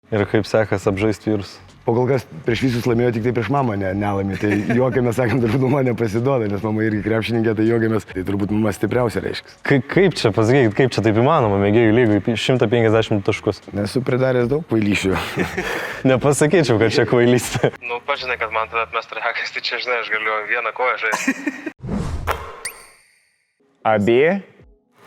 Ir kaip sekas apžaisti vyrus? O kol kas prieš visus laimėjo, tik tai prieš mamą nelaimė. Tai juokiamės, sakant, turbūt mama nepasiduoda, nes mama irgi krepšininkė, tai juokiamės. Tai turbūt mama stipriausia reiškia. Kaip čia, pasakykit, kaip čia taip įmanoma, mėgėjų lygui 150 taškus? Nesu pridaręs daug kvailyšių. Nepasakyčiau, kad čia kvailystė. Pažinai, kad man tada atmest reakas, tai čia, žinai, aš galiu vieną koją žaisti. Abi.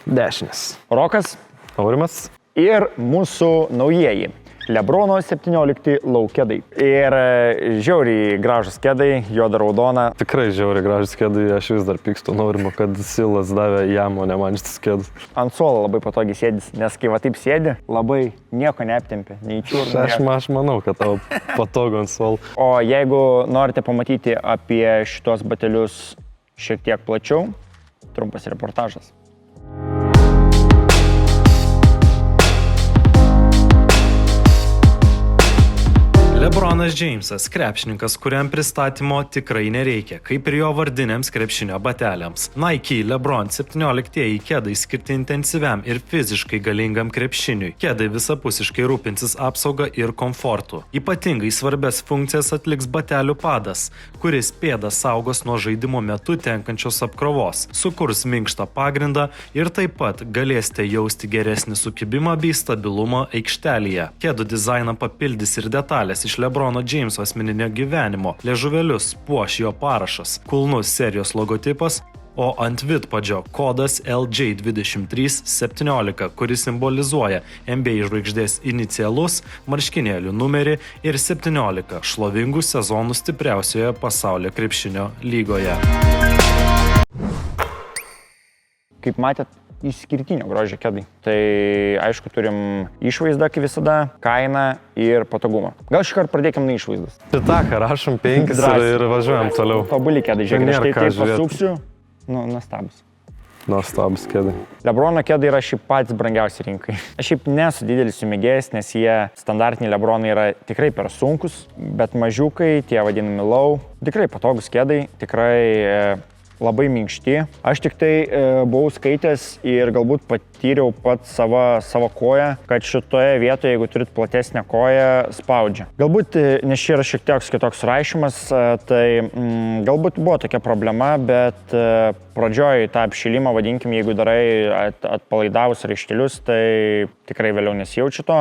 Dešinės. Rokas. Aurimas. Ir mūsų naujieji. Lebrono 17 laukedai. Ir žiauriai gražus kedai, juoda raudona. Tikrai žiauriai gražus kedai, aš vis dar pykstu Aurimo, kad Silas davė jam, o ne man šitas kedas. Ant suolo labai patogiai sėdis, nes kai va taip sėdi, labai nieko neaptempia, nei čiūrų. Aš manau, kad tau patogu ant suolo. O jeigu norite pamatyti apie šitos batelius šiek tiek plačiau, trumpas reportažas. LeBronas Jamesas – krepšininkas, kuriam pristatymo tikrai nereikia, kaip ir jo vardiniams krepšinio bateliams. Nike LeBron 17-ieji kedai skirti intensyviam ir fiziškai galingam krepšiniui. Kedai visapusiškai rūpinsis apsaugą ir komfortu. Ypatingai svarbias funkcijas atliks batelių padas, kuris pėdas saugos nuo žaidimo metu tenkančios apkrovos, sukurs minkštą pagrindą ir taip pat galėsite jausti geresnį sukibimą bei stabilumą aikštelėje. Kedų dizainą papildys ir detalės iš LeBrono Jameso asmeninio gyvenimo. Liežuvelius puoš jo parašas, kulnus serijos logotipas, o ant vidpadžio kodas LJ2317, kuris simbolizuoja NBA žvaigždės inicialus, marškinėlių numerį ir 17 šlovingų sezonų stipriausioje pasaulio krepšinio lygoje. Kaip matėt, išskirtinio grožio kedai. Tai aišku, turim išvaizdą, kaip visada, kainą ir patogumą. Gal šį kartą pradėkim nuo išvaizdos. Pitaką rašom 5 ir važiuojam toliau. Tobuli kedai, žiūrėk, aš taip pasuksiu. Nuostabus. Nuostabus kedai. LeBrono kedai yra šiaip patys brangiausi rinkai. Aš šiaip nesu didelis jų mėgėjas, nes jie standartiniai LeBronai yra tikrai per sunkus, bet mažiukai, tie vadinami low, tikrai patogus kedai, tikrai labai minkšti. Aš tik tai buvau skaitęs ir galbūt patyriau pat savo koją, kad šitoje vietoje, jeigu turit platesnę koją, spaudžia. Galbūt, nes čia yra šiek tiek kitoks raišymas, tai galbūt buvo tokia problema, bet pradžioj tą apšilimą, vadinkim, jeigu darai atpalaidavus raištelius, tai tikrai vėliau nesijaučiu to.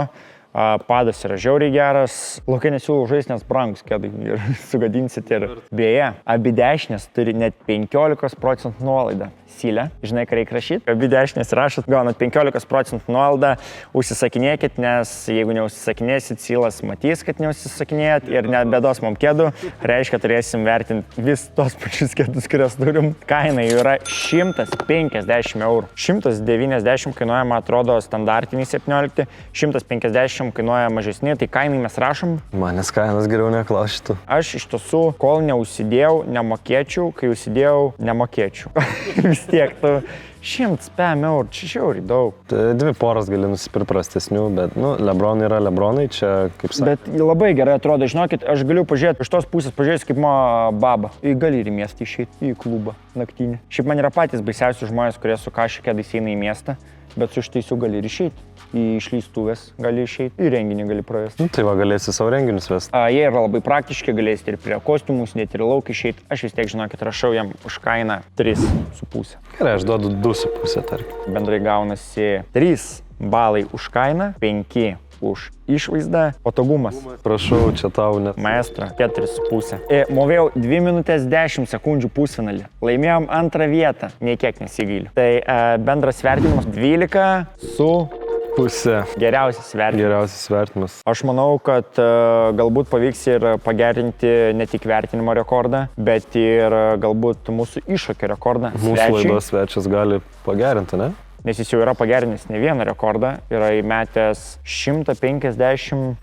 Padas yra žiauriai geras. Lauke nesiūlau žaisti, nes brangus kedai ir sugadinsit. Ir beje, abi dešinės turi net 15% nuolaidą. Sylę, žinai, ką reikia rašyti. Abi dešinės rašot, gaunat 15% nuolaidą, užsisakinėkit, nes jeigu neužsisakinėsit, Sylas matys, kad neužsisakinėjat ir net bėdos mum kedų, reiškia, turėsim vertinti vis tos pačius kedus, kurias turim. Kaina jų yra 150 eurų. 190 kainuoja, man atrodo, standartiniai 17, 150 kainuoja mažesni, tai kainai mes rašom. Manęs kainas geriau neklausytų. Aš iš tiesų, kol neužsidėjau, nemokėčiau, kai užsidėjau, nemokėčiau. Vis tiek, tu 150 eurų, čia žiauriai daug. Dvi poras gali nusipirkti prastesnių, bet, LeBronai yra LeBronai, čia kaip sakė. Bet labai gerai atrodo, žinokit, aš galiu pažiūrėti, iš tos pusės pažiūrėsiu kaip baba. Gali ir į miestą išeiti, į klubą naktinį. Šiaip man yra patys baisiausi žmonės, kurie su kašia kedais eina į miestą, bet su šitaisiu gali ir išeiti. Į išleistuvės gali išeiti, į renginį gali pravesti. Tai va, galėsi savo renginius vesti. Jie yra labai praktiški, galėsite ir prie kostiumų sudėti, ir lauk išeiti. Aš vis tiek, žinokit, rašau jam už kainą 3,5. Gerai, aš duodu 2,5, tarkim. Bendrai gaunasi 3 balai už kainą, 5 už išvaizdą, patogumas. Prašau, čia tau net. Maestro, 4,5. Movėjau 2 minutės 10 sekundžių pusfinalį. Laimėjom 2 vietą, nei kiek nesigailiu. Tai bendras vertinimas 12 su pusė. Geriausias vertinimas. Aš manau, kad galbūt pavyks ir pagerinti ne tik vertinimo rekordą, bet ir galbūt mūsų iššūkio rekordą. Mūsų laidos svečias gali pagerinti, ne? Nes jis jau yra pagerinęs ne vieną rekordą, yra įmetęs 152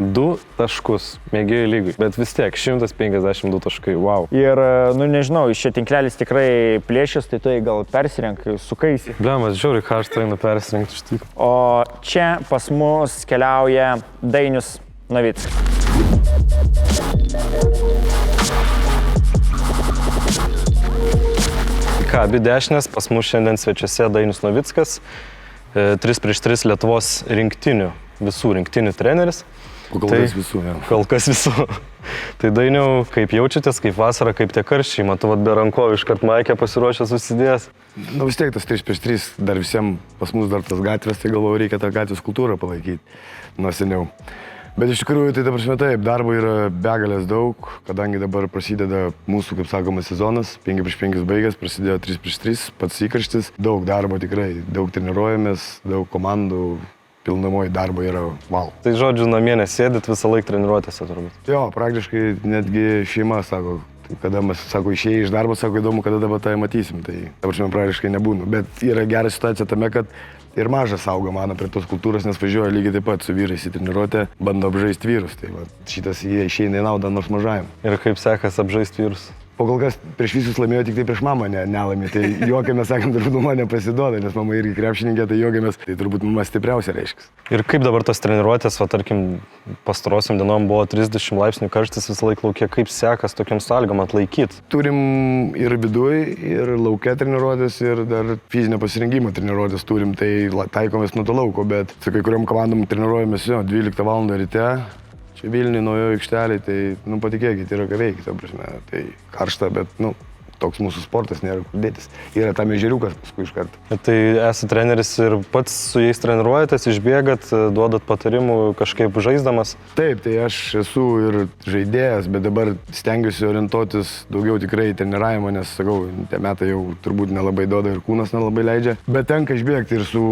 taškus mėgėjų lygui, bet vis tiek 152 taškai, wow. Ir, nežinau, šia tinklelis tikrai plėšęs, tai tu gal persirenk, sukaisi. Blemas, žiauriai karštą eina persirengti iš tikrųjų. O čia pas mus keliauja Dainius Novickas. Ką, abi dešinės, pas mus šiandien svečiuose Dainius Novickas, 3 prieš 3 Lietuvos rinktinių, visų rinktinių treneris. Kol kas visų, jo. Kol kas visų. Tai Dainiau, kaip jaučiatės, kaip vasara, kaip tie karščiai, matau, be rankovių iškart Maikė pasiruošęs susidės. Na vis tiek tas 3x3, dar visiems pas mus dar tas gatvės, tai galvoju, reikia tą gatvės kultūrą palaikyti nuo seniau. Bet iš tikrųjų, tai ta prasme taip, darbo yra begalės daug, kadangi dabar prasideda mūsų, kaip sakoma, sezonas, 5x5 baigęs, prasidėjo 3x3, pats įkarštis, daug darbo tikrai, daug treniruojamės, daug komandų, pilnamoji darbo yra wow. Tai žodžiu, namie nesėdit visą laiką treniruotėse turbūt. Jo, praktiškai netgi šeima sako, kada mes, sako, išėjai iš darbo, sako, įdomu, kada dabar tai matysim, tai ta prasme praktiškai nebūna. Bet yra gera situacija tame, kad ir mažas auga mano prie tos kultūros, nes važiuoja lygiai taip pat su vyrais į treniruotę, bando apžaisti vyrus. Tai va, šitas jie išeina į naudą nors mažajam. Ir kaip sekas apžaisti vyrus? O kol kas prieš visus laimėjo, tik tai prieš mamą nelaimė. Tai juokiamės, sakant, turbūt mama nepasiduoda, nes mama irgi krepšininkė, tai juokiamės, tai turbūt mama stipriausia reiškia. Ir kaip dabar tos treniruotės, va tarkim, pastarosiam dienom buvo 30 laipsnių karštis visą laiką laukia, kaip sekas tokiam sąlygom atlaikyti? Turim ir viduj, ir laukia treniruotės, ir dar fizinio pasirinkimo treniruotės turim, tai taikomės nuo to lauko, bet su kai kuriam komandom treniruojamės 12 val. Ryte. Čia Vilniui naujoje aikštelėje, tai, patikėkit, yra ką veikti, ta prasme, tai karšta, bet, toks mūsų sportas, nėra kur dėtis. Yra tam ežeriukas paskui iš karto. Tai esate treneris ir pats su jais treniruojatės, išbėgat, duodat patarimų kažkaip žaisdamas? Taip, tai aš esu ir žaidėjas, bet dabar stengiuosi orientuotis daugiau tikrai į treniravimą, nes, sakau, tie metai jau turbūt nelabai duoda ir kūnas nelabai leidžia. Bet tenka išbėgti ir su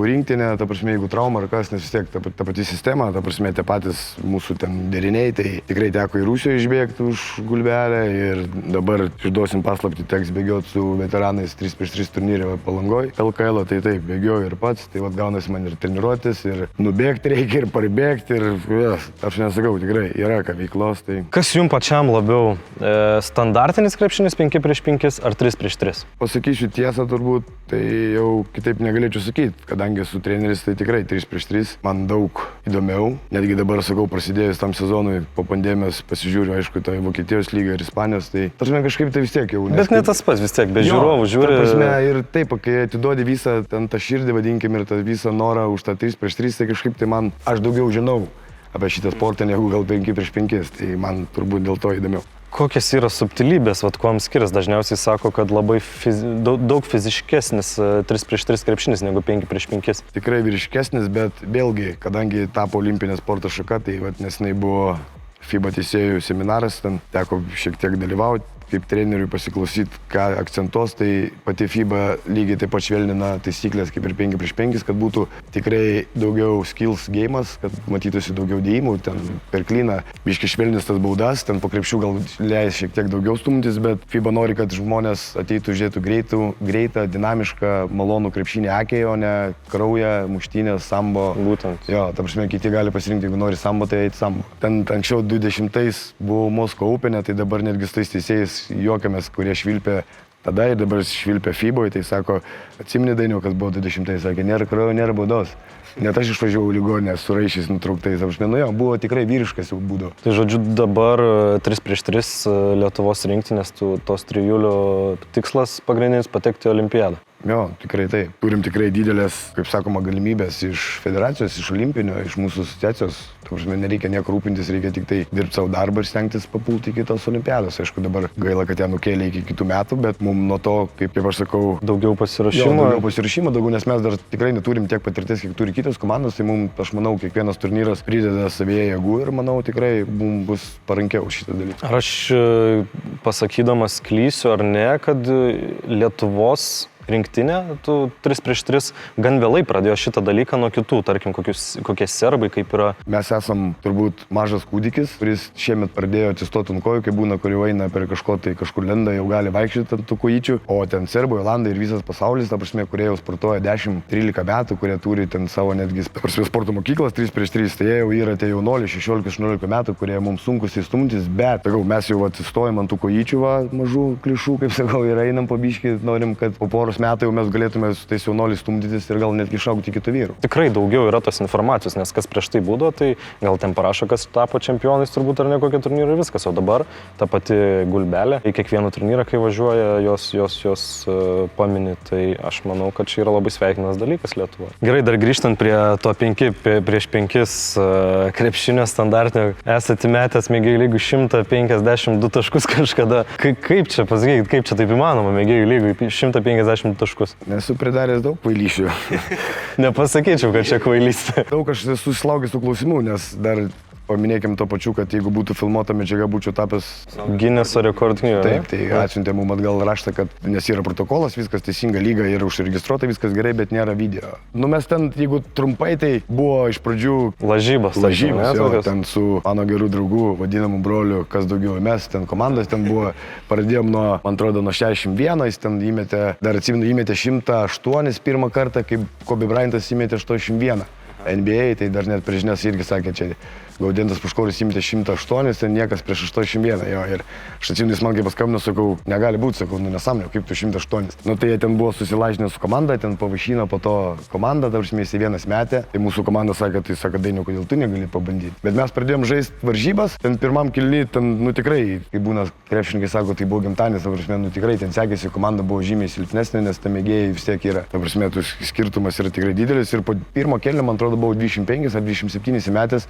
rinktinė, ta prasme, jeigu trauma ar kas, nes vis tiek ta pati sistema, ta prasme, tie patys mūsų ten deriniai, tai tikrai teko į Rusiją išbėgti už gulbelę ir dabar išduosim paslapti, teks bėgioti su veteranais 3x3 turnyrė Palangoj. LKL, tai taip, bėgioju ir pats, tai gaunasi man ir treniruotis, ir nubėgti reikia, ir parbėgti, ir aš nesakau, tikrai yra ką veiklos. Tai... Kas jums pačiam labiau, standartinis krepšinis 5x5 ar 3x3? Pasakysiu tiesą turbūt, tai jau kitaip negalėčiau sakyti, kadangi esu treneris, tai tikrai 3x3 man daug įdomiau. Netgi dabar, sakau, prasidėjus tam sezonui, po pandemijos pasižiūriu, aišku, tai Vokietijos lyga ir Ispanijos, tai kažkaip tai vis tiek jau. Bet ne tas pats vis tiek, be žiūrovų žiūri. Prasme, ir taip, kai atiduodi visą tą širdį, vadinkim, ir tą visą norą už tą 3x3, tai kažkaip tai man, aš daugiau žinau apie šitą sportą negu gal 5x5, tai man turbūt dėl to įdomiau. Kokios yra subtilybės, kuom skiriasi? Dažniausiai sako, kad labai daug fiziškesnis 3x3 krepšinis negu 5x5. Tikrai vyriškesnis, bet vėlgi, kadangi tapo olimpinė sporto šaka, tai nesenai buvo FIBA teisėjų seminaras, ten teko šiek tiek dalyvauti, kaip treneriui pasiklausyti, ką akcentuos, tai pati FIBA lygiai taip pat švelnina taisyklės kaip ir 5x5, kad būtų tikrai daugiau skills geimas, kad matytųsi daugiau dėjimų, ten per klyną biški švelnis tas baudas, ten po krepšių gal leis šiek tiek daugiau stumtis, bet FIBA nori, kad žmonės ateitų, žiūrėtų greitą, dinamišką, malonų krepšinį akiai, o ne kraują, muštynės, sambo. Būtent. Jo, ta prasme, kiti gali pasirinkti, jeigu nori sambo, tai eiti sambo. Ten anksčiau 20-ais buvau Mosko Open'e, tai dabar netgi su tais teisėjais juokiamės, kurie švilpė tada ir dabar švilpė FIBOje, tai sako, atsimeni Dainiau, kas buvo 20-ais, sakė, nėra kraujo, nėra baudos. Net aš išvažiavau ligoninę su raiščiais nutrauktais, aš jo, buvo tikrai vyriškas jau būdavo. Tai žodžiu, dabar 3x3 Lietuvos rinktinės, tos trijulių tikslas pagrindinis patekti į olimpiadą. Jo, tikrai taip. Turim tikrai didelės, kaip sakoma, galimybės iš federacijos, iš olimpinio, iš mūsų asociacijos. Nereikia nieko rūpintis, reikia tik tai dirbti savo darbą ir stengtis papulti į kitos olimpiados. Aišku, dabar gaila, kad ją nukėlė iki kitų metų, bet mums nuo to, kaip aš sakau, daugiau pasirašymo, nes mes dar tikrai neturim tiek patirties, kiek turi kitos komandos, tai mums, aš manau, kiekvienas turnyras prideda savyje jėgų ir manau, tikrai mums bus parankiau šitą dalyką. Ar aš pasakydamas klysiu ar ne, kad Lietuvos rinktinė, 3x3 gan vėlai pradėjo šitą dalyką nuo kitų, tarkim, kokie serbai, kaip yra. Mes esam turbūt mažas kūdikis, kuris šiemet pradėjo atsistoti ant kojų, kai būna, kur jau eina per kažkur lenda, jau gali vaikščioti ant tų kojyčių, o ten serbai, olandai ir visas pasaulis, ta prasme, kurie jau sportuoja 10-13 metų, kurie turi ten savo netgi sporto mokyklas 3x3, tai jie jau yra tie jaunoliai 16-18 metų, kurie mums sunkus įstumtis, bet, sakau, mes jau atsistojom ant tų kojyčių mažų klišų, kaip sakau, ir einam po biškį, norim, kad po poros poros metų jau mes galėtume su tais jaunoliais stumdytis ir gal netgi išaugti kitų vyrų. Tikrai daugiau yra tos informacijos, nes kas prieš tai būdavo, tai gal ten parašo, kas tapo čempionais turbūt ar ne kokie turnyrai ir viskas, o dabar ta pati Gulbelė, į kiekvieną turnyrą, kai važiuoja, jos pamini, tai aš manau, kad čia yra labai sveikinas dalykas Lietuvoje. Gerai, dar grįžtant prie to 5 prieš 5 krepšinio standartinio, esate metęs mėgėjų lygų 152 taškus kažkada. Kaip čia, pasakykit, kaip čia taip įmanoma mėgėjų lygų 152 taškus? Nesu pridaręs daug kvailyšių. Nepasakyčiau, kad čia kvailystė. Daug aš esu susilaukęs tų klausimų, nes dar paminėkim to pačiu, kad jeigu būtų filmuota medžiaga, būčiau tapęs Gineso rekordinio. Taip, tai atsiuntė mums atgal raštą, kad nes yra protokolas, viskas teisinga, lyga yra užregistruota, viskas gerai, bet nėra video. Nu mes ten, jeigu trumpai, tai buvo iš pradžių Lažybos, jo, ten su mano gerų draugų, vadinamų brolių, kas daugiau, mes ten komandas ten buvo, pradėjom nuo, man atrodo, nuo 61, jis ten įmetė, dar atsimenu, įmetė 108 pirmą kartą, kaip Kobe Bryantas įmetė 81. NBA, tai dar net prieš žinias irgi sakė, čia Gaudentas Puškoris įmetė 108, ten niekas prieš 81, jo, ir aš atsimenu, jis man kaip paskambino, sakau, negali būti, sakau, nu nesąmonė, kaip tu 108. Nu tai jie ten buvo susilažinę su komanda, ten pavaišino po to komandą, dabar jis vienas metė, tai mūsų komanda sakė, tai sako, Dainiau, kodėl tu negali pabandyti. Bet mes pradėjom žaisti varžybas, ten pirmam kilny, ten, nu tikrai, kai būna krepšininkai sako, tai buvo gimtadienis, nu tikrai ten sekėsi, komanda buvo žymiai silpnesnė, nes ta mėgėjai vis tiek yra. Ta prasme, skirtumas yra tikrai didelis ir po pirmo kėlinio, man atrodo, buvo 25 ar 27 metęs.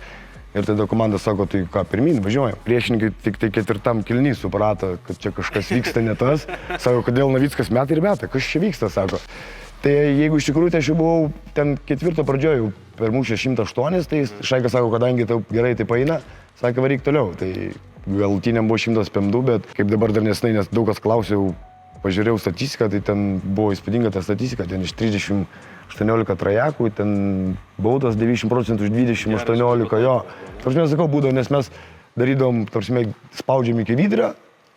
Ir tada komanda sako, tai ką, pirmyn, važiuojam. Priešininkai tik tai 4 kilny suprato, kad čia kažkas vyksta ne tas. Sako, kodėl Navickas meta ir meta, kas čia vyksta, sako. Tai jeigu iš tikrųjų, tai aš jau buvau ten 4 pradžioje, jau per mūšę 108, tai Šaikas sako, kadangi tau gerai taip eina, sakė, varyk toliau. Tai galutiniam buvo 102, bet kaip dabar dar nesnai, nes daug kas klausiau, pažiūrėjau statistiką, tai ten buvo įspūdinga ta statistika, ten iš 18 trajakų, ten baudas 90% už 20-18, jo. Tarsi mes sakau, būdavo, nes mes darydom, tarsi spaudžiam iki vidurio,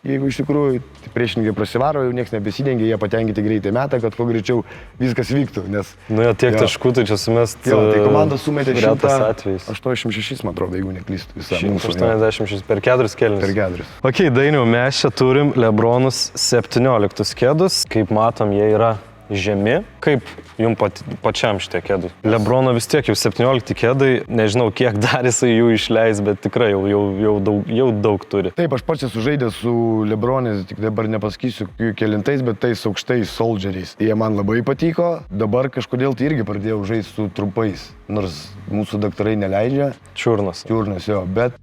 jeigu iš tikrųjų priešininkai prasivaro, jau niekas nebesidengia, jie patenkinti greitai metą, kad kuo greičiau viskas vyktų, nes... Nu jo, tiek taškų, tai čia sumest... Jo, tai komanda sumetė 186, man atrodo, jeigu neklystu visą. 186 per 4 kėlinius. Per 4. Ok, Dainiau, mes čia turim Lebronus 17 kėdus, kaip matom, jie yra žemi. Kaip jums pačiam šitie kėdai? Lebrono vis tiek jau 17 kėdai, nežinau kiek dar jisai jų išleis, bet tikrai jau daug turi. Taip, aš pats esu žaidęs su Lebronės, tik dabar nepasakysiu kelintais, bet tais aukštais soldieriais. Jie man labai patiko, dabar kažkodėl tai irgi pradėjau žaisti su trumpais, nors mūsų daktarai neleidžia. Čiurnas. Čiurnas, jo, bet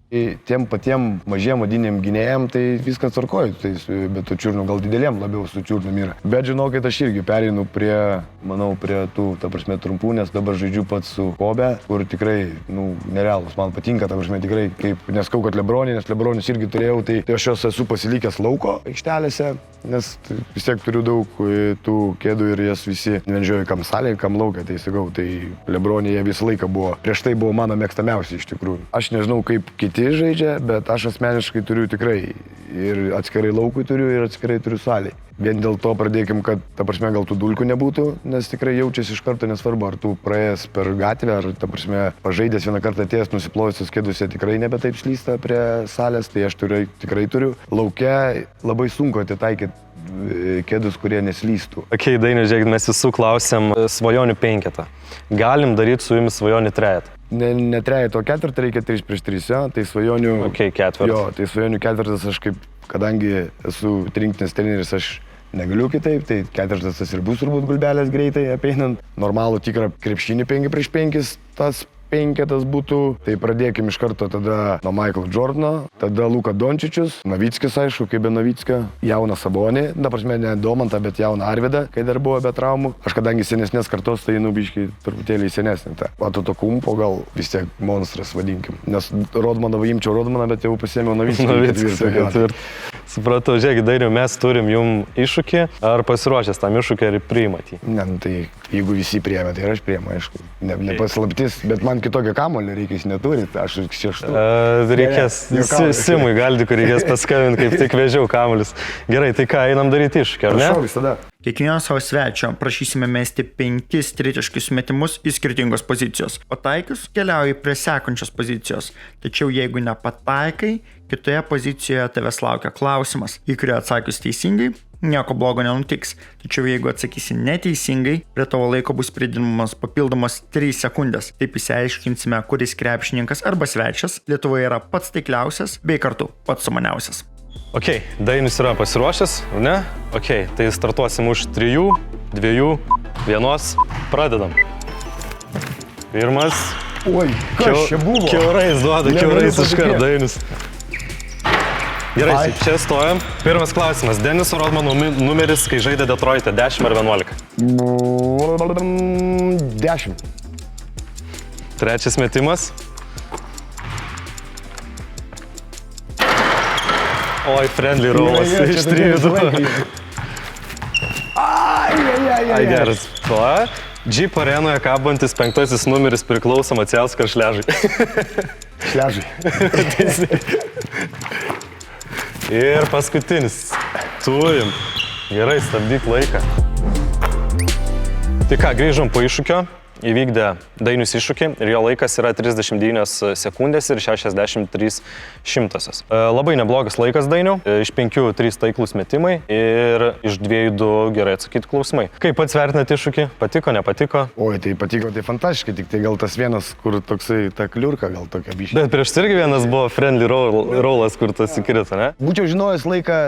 tiem patiem mažiem vadinėm gynėjam tai viskas tvarkoja, tai, bet tų čiurnų gal didelėm labiau su čiurnom yra. Bet žinokit, aš irgi pereinu prie, manau, prie tų, ta prasme, trumpų, nes dabar žaidžiu pats su Kobe, kur tikrai, nu, nerealus, man patinka, ta prasme, tikrai, kaip neskau, kad Lebronį, nes Lebronis irgi turėjau, tai aš jos esu pasilikęs lauko aikštelėse, nes vis tiek turiu daug tų kėdų ir jas visi vežioju kam salėje, kam laukia, tai sakau, tai Lebronį jie visą laiką buvo, prieš tai buvo mano mėgstamiausi iš tikrųjų. Aš nežinau, kaip kiti žaidžia, bet aš asmeniškai turiu tikrai ir atskirai laukui turiu ir atskirai turiu salėje. Vien dėl to pradėkim, kad, ta prasme, gal tų dulkių nebūtų, nes tikrai jaučiasi iš karto, nesvarbu, ar tu praėjęs per gatvę, ar, ta prasme, pažaidęs vieną kartą atėjęs, nusiplojusios kėduse tikrai nebe taip slysta prie salės, tai aš tikrai turiu. Lauke labai sunku atitaikyti kėdus, kurie neslystų. Ok, Dainiau, žiūrėkit, mes visų klausėm svajonių 5. Galim daryti su jumis svajonių 3. Ne 3, o 4 reikia 3 prieš 3, jo, tai svajonių... Ok, 4. Jo, tai svajonių 4 aš kaip, kadangi esu rinktinės treneris, aš negaliu kitaip, tai 4 tas ir bus turbūt Gulbelės greitai apeinant. Normalų tikrą krepšinį 5 prieš 5, tas 5 būtų, tai pradėkim iš karto tada nuo Michael Jordano, tada Luka Dončičius, Navickis aišku, kaip be Navickio, jauną Sabonį, ta prasme ne Domantą, bet jauną Arvydą, kai dar buvo be traumų. Aš kadangi senesnės kartos, tai biškai truputėlį senesnė. Atotokumpo gal vis tiek monstras vadinkim, nes Rodmaną imčiau Rodmaną, bet jau pasėmiau Navickį. Supratau, žiūrėkit, Dainiau, mes turim jums iššūkį, ar pasiruošęs tam iššūkį, ar priimat jį? Ne, tai jeigu visi priėmė, tai ir aš priėmu, aišku. Nepaslaptis, bet man kitokio kamulio reikia, jis neturi, aš 6. Reikės, Simui Galdiku reikės paskambinti, kaip tik vežiau kamuolius. Gerai, tai ką, einam daryti iššūkį, ar ne? Prašau visada. Kiekvieno savo svečio prašysime mesti 5 tritaškius metimus į skirtingos pozicijos. Pataikius keliauji prie sekančios pozicijos. Tačiau jeigu nepataikai, kitoje pozicijoje tavęs laukia klausimas, į kurį atsakius teisingai, nieko blogo nenutiks. Tačiau jeigu atsakysi neteisingai, prie tavo laiko bus pridinamas papildomos 3 sekundės. Taip išsiaiškinsime, kuris krepšininkas arba svečias Lietuvoje yra pats taikliausias bei kartu pats sumaniausias. Ok, Dainius yra pasiruošęs, ne? Ok, tai startuosim už 3, 2, 1, pradedam. Pirmas. Oi, kas čia buvo? Kiaurais duoda, kiaurais iškart, patikėt. Dainius. Gerai, čia stojam. Pirmas klausimas. Deniso Rodmano numeris, kai žaidė Detroite, 10 ar 11? 10. Trečias metimas. Oi, friendly rollas iš 3-2. Ai, geras. Va. Jeep arenoje kabantis 5 numeris priklauso Macijauskai ir Šležui. Šležai. Ir paskutinis. Turim. Gerai, stabdyk laiką. Tai ką, grįžom po iššūkio. Įvykdė Dainius iššūkį ir jo laikas yra 39 sekundės ir 63 šimtasios. Labai neblogas laikas Dainiau. Iš 5 3 taiklus metimai ir iš 2 gerai atsakyti klausimai. Kaip pats vertinat iššūkį? Patiko, nepatiko? Oi, tai patiko, tai fantastiškai, tik tai gal tas vienas, kur toksai ta kliurka, gal tokia biškė. Bet prieš irgi vienas buvo friendly rollas, kur tas įkrito, ne? Būčiau žinojęs laiką,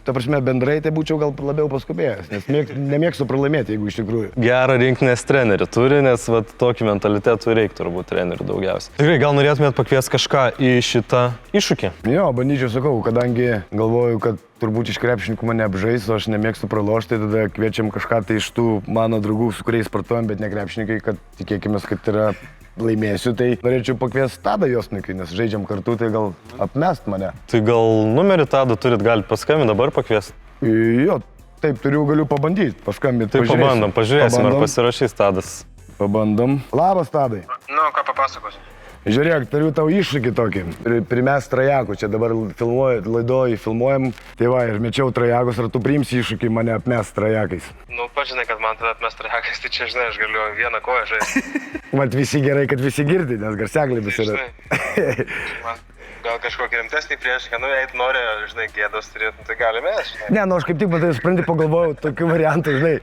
ta prasme, bendrai, tai būčiau gal labiau paskubėjęs, nes nemėgstu pralaimėti, jeigu iš tikrųjų. Gerą rinktinės trenerį turi, nes vat, tokį mentalitetų reikia turbūt trenerių daugiausiai. Tikrai, gal norėtumėt pakviesti kažką į šitą iššūkį? Jo, bandyčiau, sakau, kadangi galvoju, kad turbūt iš krepšininkų mane apžais, o aš nemėgstu pralošti, tai tada kviečiam kažką tai iš tų mano draugų, su kuriais sportuojam, bet ne krepšininkai, kad tikėkime, kad yra laimėsiu, tai norėčiau pakviesti Tadą Josnikį, nes žaidžiam kartu, tai gal apmest mane. Tai gal numerį Tadą turit, galite paskambinti dabar pakviesti? Jo, taip, galiu pabandyti, paskambinti. Tai pabandom, pažiūrėsim, ar pasirašys Tadas. Pabandom. Labas, Tadai. Nu, ką papasakos? Žiūrėk, turiu tau iššūkį tokį. Primest trajakų, čia dabar laidoj filmuojam. Tai va, ir mečiau trajakus, ar tu priimsi iššūkį mane apmest trajakais? Nu, pats žinai, kad man tada atmest trajakais, tai čia, žinai, aš galiu vieną koją žaisti. Mat visi gerai, kad visi girdi, nes garsiaklai visi yra. Man gal kažkokį rimtesnį priešką, nu, jei nori, žinai, gėdos turėtum, tai galime, žinai. Ne, nu aš kaip tik, matai, supranti, pagalvojau tokių variantų, žinai.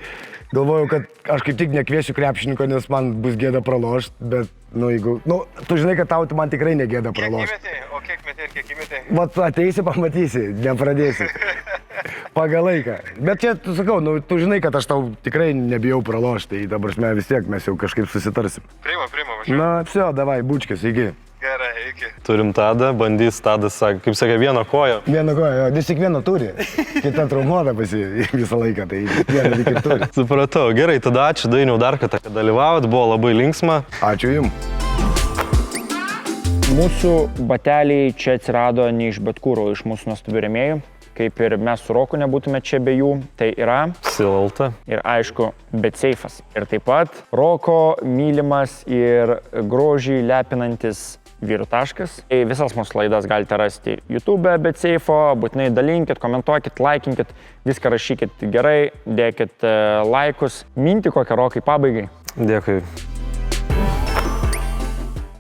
Galvojau, kad aš kaip tik nekviesiu krepšininko, nes man bus gėda pralošti, bet, nu, jeigu, nu, tu žinai, kad tau man tikrai negėda pralošti. Kiek įmetė, o kiek metė ir kiek įmetė? Vat ateisi, pamatysi, nepradėsi. Pagal laiką. Bet čia, tu sakau, nu, tu žinai, kad aš tau tikrai nebijau pralošti, tai dabar vis tiek mes jau kažkaip susitarsim. Priima, važiuoju. Na, все, davai, bučkės, iki. Gerai, iki. Turim Tadą, bandys Tadas, kaip sakė, vieną koją. Vieną koją, jis tik vieną turi. Kita traumuota visą laiką, tai vieną tik ir turi. Supratau, gerai, tada ačiū Dainiau dar kartą, kad dalyvavot, buvo labai linksma. Ačiū jums. Mūsų bateliai čia atsirado ne iš bet kur, o iš mūsų nuostabių rėmėjų. Kaip ir mes su Roku nebūtume čia be jų, tai yra Silalta. ir aišku, BetSafe'as. Ir taip pat Roko mylimas ir grožį lepinantis vyrų taškas. Visas mūsų laidas galite rasti YouTube, BetSafe'o, būtinai dalinkit, komentuokit, laikinkit, viską rašykit gerai, dėkit laikus. Mintį kokią Rokai pabaigai. Dėkui.